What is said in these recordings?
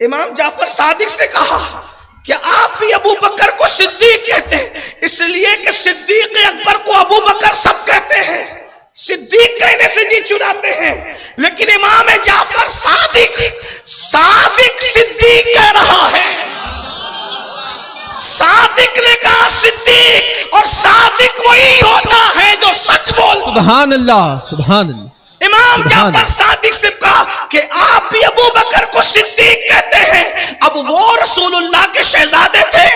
امام جعفر صادق سے کہا کہ آپ بھی ابو بکر کو صدیق کہتے ہیں اس لیے کہ صدیق اکبر کو ابو بکر سب کہتے ہیں، صدیق کہنے سے جی چراتے ہیں، لیکن امام جعفر صادق صدیق کہہ رہا ہے۔ صادق نے کہا صدیق، اور صادق وہی ہوتا ہے جو سچ بولتا۔ سبحان اللہ، سبحان اللہ۔ امام جعفر صادق سے کہا کہ آپ بھی ابو بکر کو صدیق کہتے ہیں، اب وہ رسول اللہ کے شہزادے تھے،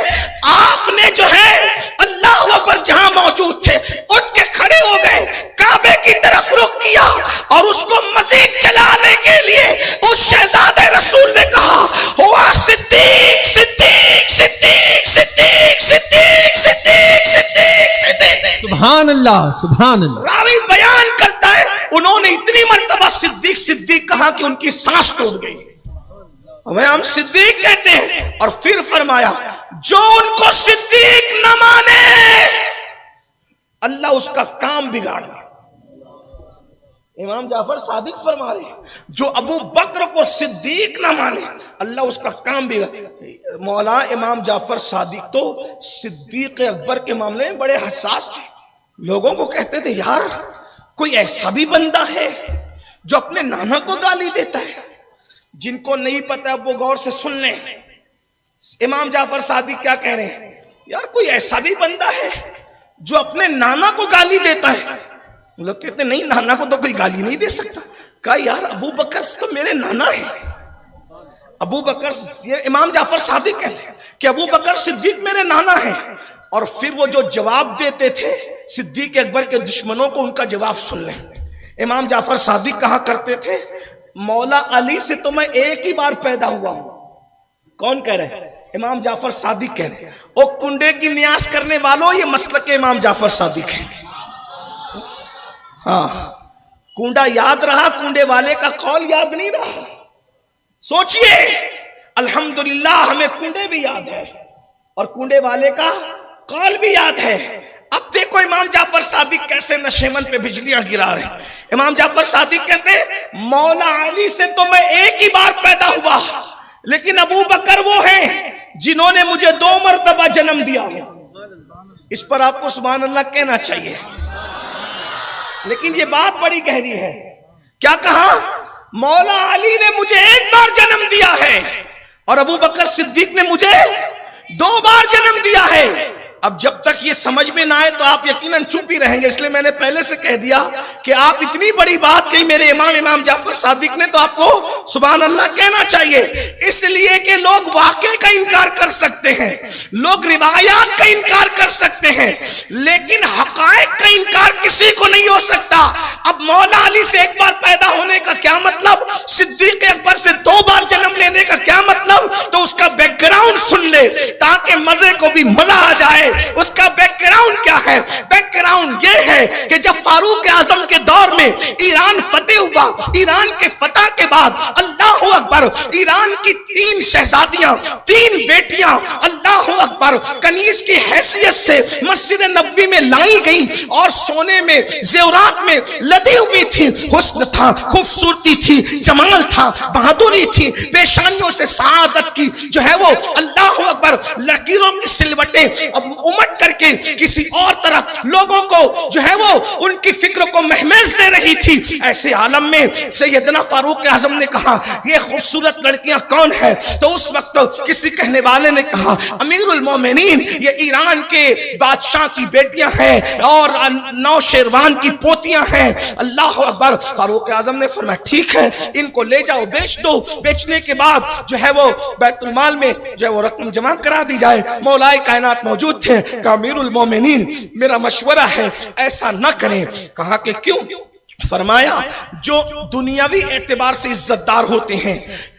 آپ نے جو ہے اللہ اکبر جہاں موجود تھے اٹھ کے کھڑے ہو گئے، کعبے کی طرف رخ کیا اور اس کو مزید چلانے کے لیے اس شہزادے رسول نے کہا ہوا صدیق صدیق صدیق صدیق صدیق صدیق صدیق صدیق۔ سبحان اللہ، سبحان اللہ۔ راوی بیان کرتا ہے انہوں نے اتنی مرتبہ صدیق صدیق کہا کہ ان کی سانس ٹوٹ گئی، ہمیں ہم صدیق کہتے ہیں، اور پھر فرمایا جو ان کو صدیق نہ مانے اللہ اس کا کام بگاڑ دے۔ امام جعفر صادق فرما رہے ہیں جو ابو بکر کو صدیق نہ مانے اللہ اس کا کام بگاڑ۔ مولا امام جعفر صادق تو صدیق اکبر کے معاملے میں بڑے حساس تھے، لوگوں کو کہتے تھے یار کوئی ایسا بھی بندہ ہے جو اپنے نانا کو گالی دیتا ہے۔ جن کو نہیں پتا وہ غور سے سن لیں، امام جعفر صادق کیا کہہ رہے ہیں، یار کوئی ایسا بھی بندہ ہے جو اپنے نانا کو گالی دیتا ہے۔ لوگ کہتے ہیں نہیں نانا کو تو کوئی گالی نہیں دے سکتا۔ کہا یار ابو بکر تو میرے نانا ہے، ابو بکر، یہ امام جعفر صادق کہتے ہیں کہ ابو بکر صدیق میرے نانا ہے۔ اور پھر وہ جو جواب دیتے تھے صدیق اکبر کے دشمنوں کو، ان کا جواب سن لیں۔ امام جعفر صادق کہا کرتے تھے مولا علی سے تو میں ایک ہی بار پیدا ہوا ہوں۔ کون کہہ رہے ہیں؟ امام جعفر صادق کہہ رہے ہیں۔ او کنڈے کی نیاز کرنے والوں، یہ مسلک امام جعفر صادق ہے۔ ہاں کنڈا یاد رہا، کنڈے والے کا قول یاد نہیں رہا۔ سوچئے الحمدللہ ہمیں کنڈے بھی یاد ہے اور کنڈے والے کا قول بھی یاد ہے۔ اب دیکھو امام جعفر صادق کیسے نشیمن پہ بجلیاں گرا رہے ہیں۔ امام جعفر صادق کہتے ہیں مولا علی سے تو میں ایک ہی بار پیدا ہوا، لیکن ابو بکر وہ ہیں جنہوں نے مجھے 2 مرتبہ جنم دیا ہے۔ اس پر آپ کو سبحان اللہ کہنا چاہیے، لیکن یہ بات بڑی گہری ہے۔ کیا کہا؟ مولا علی نے مجھے 1 بار جنم دیا ہے اور ابو بکر صدیق نے مجھے 2 بار جنم دیا ہے۔ اب جب تک یہ سمجھ میں نہ آئے تو آپ یقیناً چپ ہی رہیں گے، اس لیے میں نے پہلے سے کہہ دیا کہ آپ اتنی بڑی بات کہی میرے امام جعفر صادق نے تو آپ کو سبحان اللہ کہنا چاہیے، اس لیے کہ لوگ واقعے کا انکار کر سکتے ہیں، لوگ روایات کا انکار کر سکتے ہیں، لیکن حقائق کا انکار کسی کو نہیں ہو سکتا۔ اب مولا علی سے 1 بار پیدا ہونے کا کیا مطلب، صدیق اکبر سے 2 بار جنم لینے کا کیا مطلب، تو اس کا بیک گراؤنڈ سن لے تاکہ مزے کو بھی مزہ آ جائے۔ اس کا بیک گراؤنڈ کیا ہے؟ بیک گراؤنڈ یہ ہے کہ جب فاروق اعظم کے دور میں ایران فتح ہوا، ایران کے فتح کے بعد اللہ اکبر ایران کی 3 شہزادیاں، 3 بیٹیاں اللہ اکبر کنیز کی حیثیت سے مسجد نبوی میں لائی گئی اور سونے میں زیورات میں لدی ہوئی تھی۔ حسن تھا، خوبصورتی تھی، جمال تھا، بہادری تھی، پیشانیوں سے سعادت کی جو ہے وہ اللہ اکبر لکیروں کی سلوٹیں اب امٹ کر کے کسی اور طرف لوگوں کو جو ہے وہ ان کی فکر کو مہمیز دے رہی تھی۔ ایسے عالم میں سیدنا فاروق اعظم نے کہا یہ خوبصورت لڑکیاں کون ہیں؟ تو اس وقت کسی کہنے والے نے کہا امیر المومنین یہ ایران کے بادشاہ کی بیٹیاں ہیں اور 9 شیروان کی پوتیاں ہیں۔ اللہ اکبر۔ فاروق اعظم نے فرمایا ٹھیک ہے ان کو لے جاؤ بیچ دو، بیچنے کے بعد جو ہے وہ بیت المال میں جو ہے وہ رقم جمع کرا دی جائے۔ مولا کائنات موجود تھے کہ امیر المومنین میرا مشورہ ہے ایسا نہ کریں۔ کہا کہ کیوں؟ فرمایا جو دنیاوی اعتبار سے عزت دار ہوتے ہیں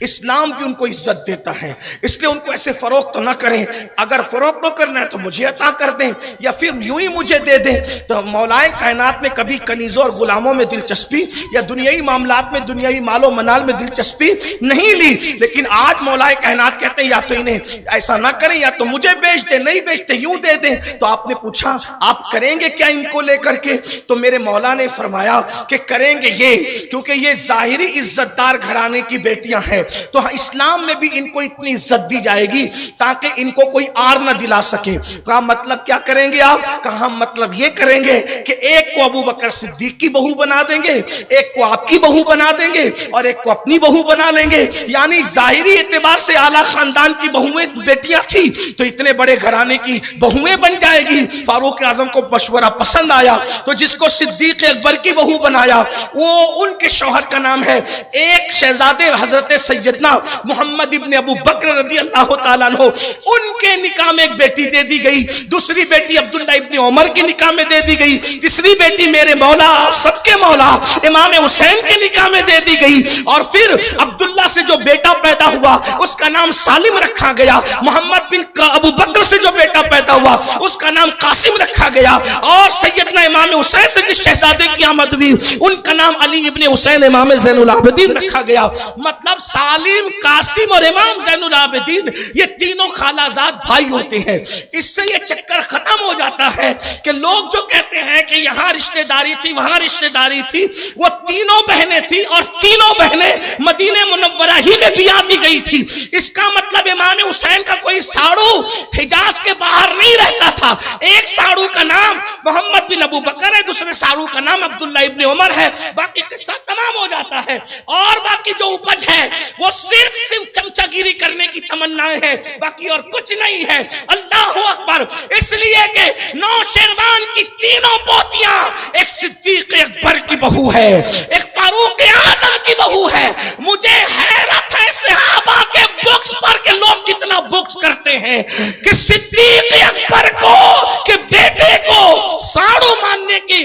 اسلام بھی ان کو عزت دیتا ہے، اس لیے ان کو ایسے فروخت نہ کریں۔ اگر فروخت نہ کرنا ہے تو مجھے عطا کر دیں یا پھر یوں ہی مجھے دے دیں۔ تو مولا کائنات نے کبھی کنیزوں اور غلاموں میں دلچسپی یا دنیاوی معاملات میں دنیاوی مال و منال میں دلچسپی نہیں لی، لیکن آج مولا کائنات کہتے ہیں یا تو انہیں ایسا نہ کریں یا تو مجھے بیچ دیں، نہیں بیچتے یوں دے دیں۔ تو آپ نے پوچھا آپ کریں گے کیا ان کو لے کر کے؟ تو میرے مولا نے فرمایا کہ کریں گے یہ، کیونکہ یہ ظاہری عزت دار گھرانے کی بیٹیاں ہیں، تو اسلام میں بھی ان کو اتنی عزت دی جائے گی تاکہ ان کو کوئی آر نہ دلا سکے۔ کہا مطلب کیا کریں گے آپ؟ کہا مطلب یہ کریں گے کہ ایک کو ابو بکر صدیق کی بہو بنا دیں گے، ایک کو آپ کی بہو بنا دیں گے، اور ایک کو اپنی بہو بنا لیں گے۔ یعنی ظاہری اعتبار سے اعلیٰ خاندان کی بہویں بیٹیاں تھی تو اتنے بڑے گھرانے کی بہویں بن جائے گی۔ فاروق اعظم کو مشورہ پسند آیا تو جس کو صدیق اکبر کی بہو بنایا وہ ان کے شوہر کا نام ہے، ایک شہزادے حضرت سیدنا محمد ابن ابو بکر رضی اللہ تعالیٰ عنہ، ان کے نکاح میں ایک بیٹی دے دی گئی، دوسری بیٹی عبداللہ ابن عمر کے نکاح میں دے دی گئی، تیسری بیٹی میرے مولا آپ سب کے مولا امام حسین کے نکاح میں دے دی گئی، اور پھر عبداللہ سے جو بیٹا پیدا ہوا اس کا نام سالم رکھا گیا، محمد بن ابو بکر سے جو بیٹا پیدا ہوا اس کا نام قاسم رکھا گیا، اور سیدنا امام حسین سے جس شہزادے کی آمد ہوئی ان کا نام علی ابن حسین امام زین العابدین رکھا گیا۔ مطلب سالم، قاسم اور امام زین العابدین یہ تینوں خالہ زاد بھائی ہوتے ہیں۔ اس سے یہ چکر ختم ہو جاتا ہے کہ لوگ جو کہتے ہیں کہ یہاں رشتہ داری تھی وہاں رشتہ داری تھی، وہ تینوں بہنیں تھی اور تینوں بہنیں مدینہ منورہ ہی میں بیاہ دی گئی تھی۔ اس کا مطلب امام حسین کا کوئی ساڑو حجاز کے باہر نہیں رہتا تھا، ایک ساڑو کا نام محمد بن ابو بکر ہے، دوسرے ساڑو کا نام عبداللہ ابن عمر ہے، باقی قصہ تمام ہو جاتا ہے، اور باقی جو اپج ہے وہ صرف چمچہ گیری کرنے کی تمنائیں ہیں، باقی اور کچھ نہیں ہے۔ اللہ اکبر۔ اس لیے کہ نوشیروان کی تینوں پوتیاں، ایک صدیق اکبر کی بہو ہے، ایک فاروق اعظم کی بہو ہے۔ مجھے حیرت ہے صحابہ کے بکس پر کہ لوگ کتنا بکس کرتے ہیں کہ صدیق اکبر کو کہ بیٹے کو ساڑو ماننے کی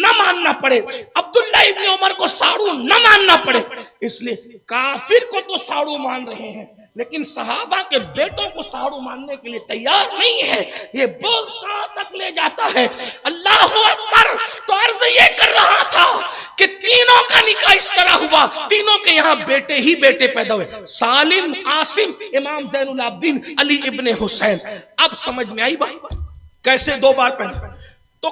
نہ ماننا پڑے، عبداللہ ابن عمر کو ساڑو نہ ماننا پڑے۔ اس لیے کافر کو تو ساڑو مان رہے ہیں لیکن صحابہ کے بیٹوں کو ساڑو ماننے کے لیے تیار نہیں ہے۔ یہ بغض کہاں تک لے جاتا ہے؟ اللہ اکبر۔ تو عرض یہ کر رہا تھا کہ تینوں کا نکاح اس طرح ہوا، تینوں کے یہاں بیٹے ہی بیٹے پیدا ہوئے، سالم، قاسم، امام زین العابدین، علی ابن حسین۔ اب سمجھ میں آئی بات کیسے دو بار پیدا؟ تو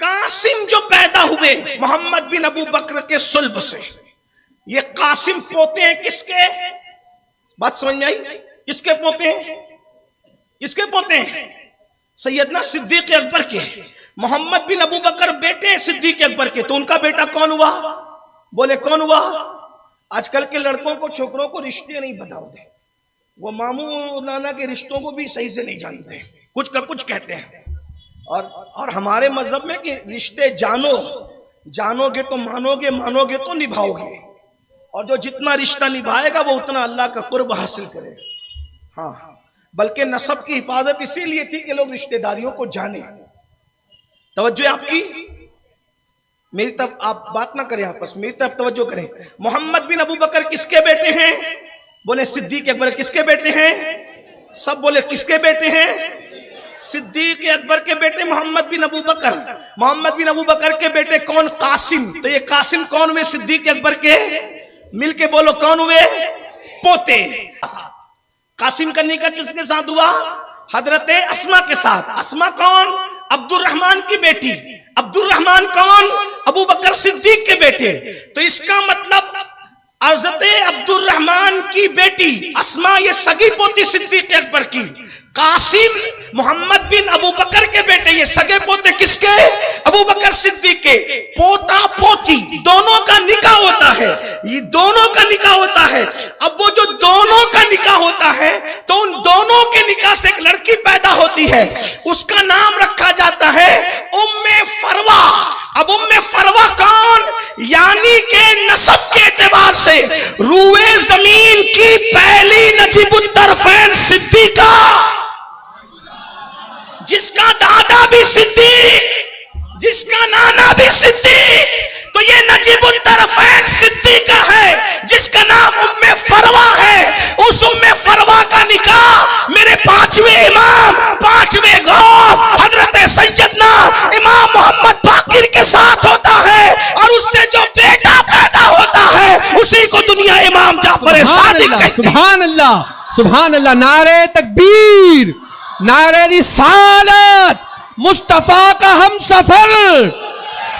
قاسم جو پیدا ہوئے محمد بن ابو بکر کے صلب سے، یہ قاسم پوتے ہیں کس کے؟ بات سمجھ میں آئی؟ کس کے پوتے ہیں؟ کس کے پوتے ہیں؟ سیدنا صدیق اکبر کے۔ محمد بن ابو بکر بیٹے ہیں صدیق اکبر کے، تو ان کا بیٹا کون ہوا؟ بولے کون ہوا؟ آج کل کے لڑکوں کو، چھوکروں کو رشتے نہیں پتا ہوتے، وہ ماموں نانا کے رشتوں کو بھی صحیح سے نہیں جانتے، کچھ کا کچھ کہتے ہیں۔ اور ہمارے مذہب میں کہ رشتے جانو گے تو مانو گے تو نبھاؤ گے، اور جو جتنا رشتہ نبھائے گا وہ اتنا اللہ کا قرب حاصل کرے گا۔ ہاں، بلکہ نسب کی حفاظت اسی لیے تھی کہ لوگ رشتہ داریوں کو جانیں۔ توجہ آپ کی، میری طرف آپ بات نہ کریں، آپس میری طرف توجہ کریں۔ محمد بن ابو بکر کس کے بیٹے ہیں؟ بولے صدیق اکبر کس کے بیٹے ہیں؟ سب بولے کس کے بیٹے ہیں؟ صدیق اکبر کے بیٹے محمد بن ابو بکر۔ محمد بن ابو بکر کے بیٹے کون؟ قاسم۔ تو یہ قاسم کون ہوئے؟ صدیق اکبر کے، مل کے بولو کون ہوئے؟ پوتے۔ قاسم کا نکاح کس کے ساتھ ہوا؟ حضرت اسما کے ساتھ۔ اسما کون؟ عبد الرحمن کی بیٹی۔ عبد الرحمن کون؟ ابو بکر صدیق کے بیٹے۔ تو اس کا مطلب حضرت عبد الرحمن کی بیٹی اسما یہ سگی پوتی صدیق اکبر کی، قاسم محمد بن ابو بکر کے بیٹے یہ سگے پوتے کس کے؟ ابو بکر صدیق کے۔ پوتا پوتی دونوں کا نکاح ہوتا ہے، یہ دونوں کا نکاح ہوتا ہے۔ اب وہ جو دونوں کا نکاح ہوتا ہے تو ان دونوں کے نکاح سے ایک لڑکی پیدا ہوتی ہے، اس کا نام رکھا جاتا ہے ام فروا۔ اب ام فروا کون؟ یعنی کہ نسب کے اعتبار سے روئے زمین کی پہلی نجیب الطرفین صدیقہ، جس کا دادا بھی صدیق، جس کا نانا بھی صدیق، تو یہ نجیب الطرفین صدیقہ ہے جس کا نام ام فروا ہے۔ اس ام فروا کا نکاح میرے پانچویں امام، پانچویں غوث حضرت سیدنا امام محمد باقر کے ساتھ ہوتا ہے، اور اس سے جو بیٹا پیدا ہوتا ہے اسی کو دنیا امام جعفر صادق کہتے ہیں۔ سبحان اللہ، سبحان اللہ، نعرہ تکبیر، نعرہ رسالت، مصطفیٰ کا ہم سفر،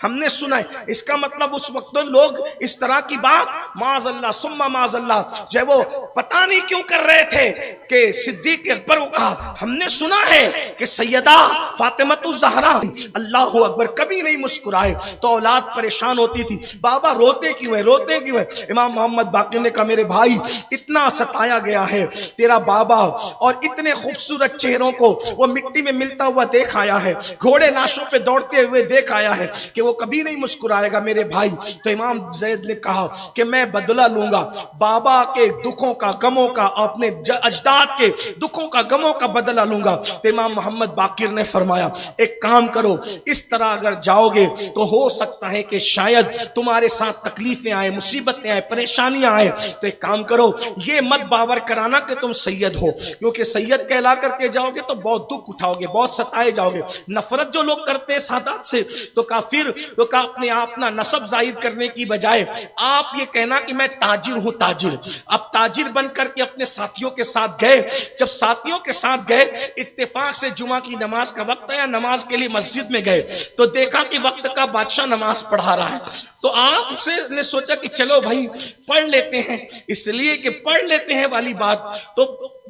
ہم نے سنا ہے. اس کا مطلب اس وقت لوگ اس طرح کی بات معاذ اللہ ثم معاذ اللہ جو ہے وہ پتہ نہیں کیوں کر رہے تھے کہ صدیق اکبر کو کہا. ہم نے سنا ہے کہ سیدہ فاطمہ الزہرا اللہ اکبر کبھی نہیں مسکرائے تو اولاد پریشان ہوتی تھی. بابا روتے کیوں ہے روتے کیوں ہے؟ امام محمد باقر نے کہا میرے بھائی اتنا ستایا گیا ہے تیرا بابا اور اتنے خوبصورت چہروں کو وہ مٹی میں ملتا ہوا دیکھ آیا ہے, گھوڑے لاشوں پہ دوڑتے ہوئے دیکھ آیا ہے کہ وہ کبھی نہیں مسکرائے گا میرے بھائی. تو امام زید نے کہا کہ میں بدلہ لوں گا بابا کے دکھوں کا غموں کا, اپنے اجداد کے دکھوں کا غموں کا بدلہ لوں گا. تو امام محمد باقر نے فرمایا ایک کام کرو, اس طرح اگر جاؤ گے تو ہو سکتا ہے کہ شاید تمہارے ساتھ تکلیفیں آئیں, مصیبتیں آئیں, پریشانیاں آئیں. تو ایک کام کرو, یہ مت باور کرانا کہ تم سید ہو, کیونکہ سید کہلا کر کے جاؤ گے تو بہت دکھ اٹھاؤ گے, بہت ستائے جاؤ گے. نفرت جو لوگ کرتے ہیں سادات سے تو کافر تو کا اپنے اپنا نسب ظاہر کرنے کی بجائے آپ یہ کہنا کہ میں تاجر ہوں تاجر. اب تاجر بن کر کے اپنے ساتھیوں کے ساتھ گئے, جب ساتھیوں کے ساتھ گئے اتفاق سے جمعہ کی نماز کا وقت ہے, نماز کے لیے مسجد میں گئے تو دیکھا کہ وقت کا بادشاہ نماز پڑھا رہا ہے. تو آپ سے نے سوچا کہ چلو بھائی پڑھ لیتے ہیں, اس لیے کہ پڑھ لیتے ہیں والی بات. تو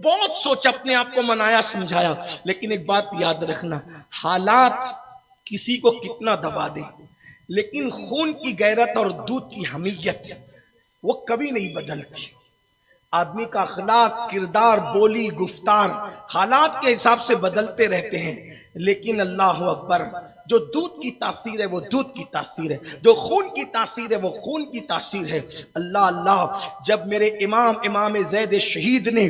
بہت سوچ اپنے آپ کو منایا سمجھایا, لیکن ایک بات یاد رکھنا, حالات کسی کو کتنا دبا دیں لیکن خون کی غیرت اور دودھ کی حمیت وہ کبھی نہیں بدلتی. آدمی کا اخلاق, کردار, بولی, گفتار حالات کے حساب سے بدلتے رہتے ہیں, لیکن اللہ اکبر جو دودھ کی تاثیر ہے وہ دودھ کی تاثیر ہے, جو خون کی تاثیر ہے وہ خون کی تاثیر ہے. اللہ اللہ جب میرے امام زید شہید نے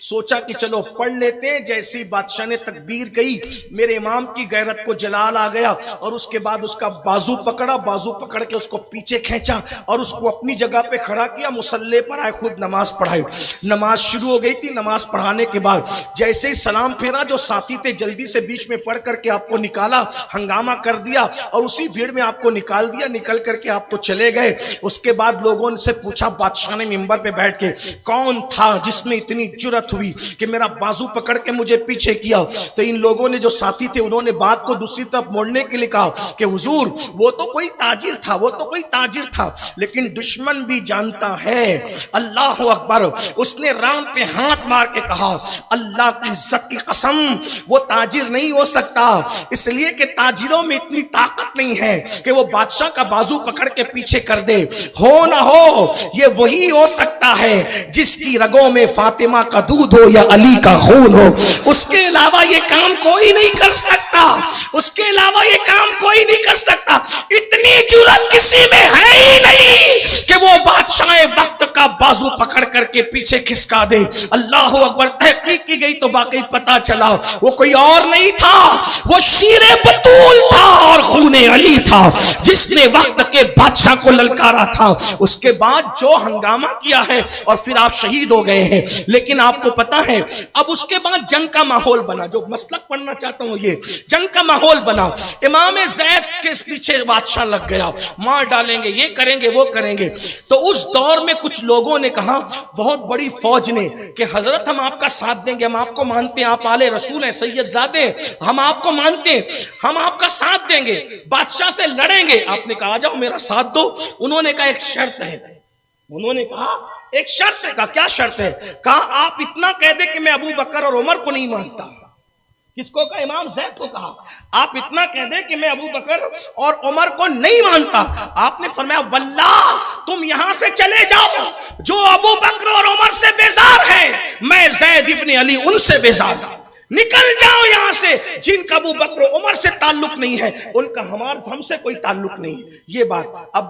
سوچا کہ چلو پڑھ لیتے ہیں, جیسی بادشاہ نے تکبیر کہی میرے امام کی غیرت کو جلال آ گیا اور اس کے بعد اس کا بازو پکڑا, بازو پکڑ کے اس کو پیچھے کھینچا اور اس کو اپنی جگہ پہ کھڑا کیا, مصلی پر آئے, خود نماز پڑھائی. نماز شروع ہو گئی تھی, نماز پڑھانے کے بعد جیسے ہی سلام پھیرا جو ساتھی تھے جلدی سے بیچ میں پڑھ کر کے آپ کو نکالا, ہنگامہ کر دیا اور اسی بھیڑ میں آپ کو نکال دیا, نکل کر کے آپ تو چلے گئے. اس کے بعد لوگوں سے پوچھا بادشاہ نے منبر پہ بیٹھ کے کون تھا جس میں اتنی جرأت ہوئی کہ میرا بازو پکڑ کے مجھے پیچھے کیا. تو ان لوگوں نے جو ساتھی تھے انہوں نے بات کو دوسری طرف موڑنے کے لیے کہا کہ حضور وہ تو کوئی تاجر تھا, وہ تو کوئی تاجر تھا, لیکن دشمن بھی جانتا ہے. اللہ اکبر. اس نے رام پہ ہاتھ مار کے کہا اللہ کی عزت کی قسم وہ تاجر نہیں ہو سکتا, اس لیے کہ تاجروں میں اتنی طاقت نہیں ہے کہ وہ بادشاہ کا بازو پکڑ کے پیچھے کر دے. ہو نہ ہو یہ وہی ہو سکتا ہے جس کی رگوں میں فاطمہ کا دودھ ہو یا علی کا خون ہو, اس کے علاوہ یہ کام کوئی نہیں کر سکتا, اس کے علاوہ یہ کام کوئی نہیں کر سکتا. اتنی جرأت کسی میں ہے ہی نہیں کہ وہ بادشاہ وقت کا بازو پکڑ کر کے پیچھے کھسکا دے. اللہ اکبر. تحقیق کی گئی تو باقی پتا چلا وہ کوئی اور نہیں تھا, وہ شیر بطول تھا اور خون علی تھا جس نے وقت کے بادشاہ کو للکارا تھا. اس کے بعد جو ہنگامہ کیا ہے اور پھر آپ شہید ہو گئے ہیں, لیکن آپ کو پتا ہے اب اس کے بعد جنگ کا ماحول بنا. جو مسلک پڑھنا چاہتا ہوں یہ جنگ کا ماحول بنا. امام زید کے پیچھے بادشاہ لگ گیا, مار ڈالیں گے, یہ کریں گے, وہ کریں گے. تو اس دور میں کچھ لوگوں نے کہا بہت بڑی فوج نے کہ حضرت ہم آپ کا ساتھ دیں گے, ہم آپ کو مانتے ہیں, آپ آل رسول ہیں, سید زادے, ہم آپ کو مانتے ہیں, ہم آپ کا ساتھ دیں گے, بادشاہ سے لڑیں گے. آپ نے کہا جاؤ میرا ساتھ دو. انہوں نے کہا ایک شرط ہے, انہوں نے کہا ایک شرط ہے. کہا کیا شرط ہے؟ کہا آپ اتنا کہہ دے کہ میں ابو بکر اور عمر کو نہیں مانتا. کس کو کہا؟ امام زید کو کہا آپ اتنا کہہ دے کہ میں ابو بکر اور عمر کو نہیں مانتا. آپ نے فرمایا واللہ تم یہاں سے چلے جاؤ, جو ابو بکر اور عمر سے بیزار ہے میں زید ابن علی ان سے بیزار ہوں. نکل جاؤ یہاں سے. جن کا ابو بکر و عمر سے تعلق نہیں ہے ان کا ہم سے کوئی تعلق نہیں. یہ بات اب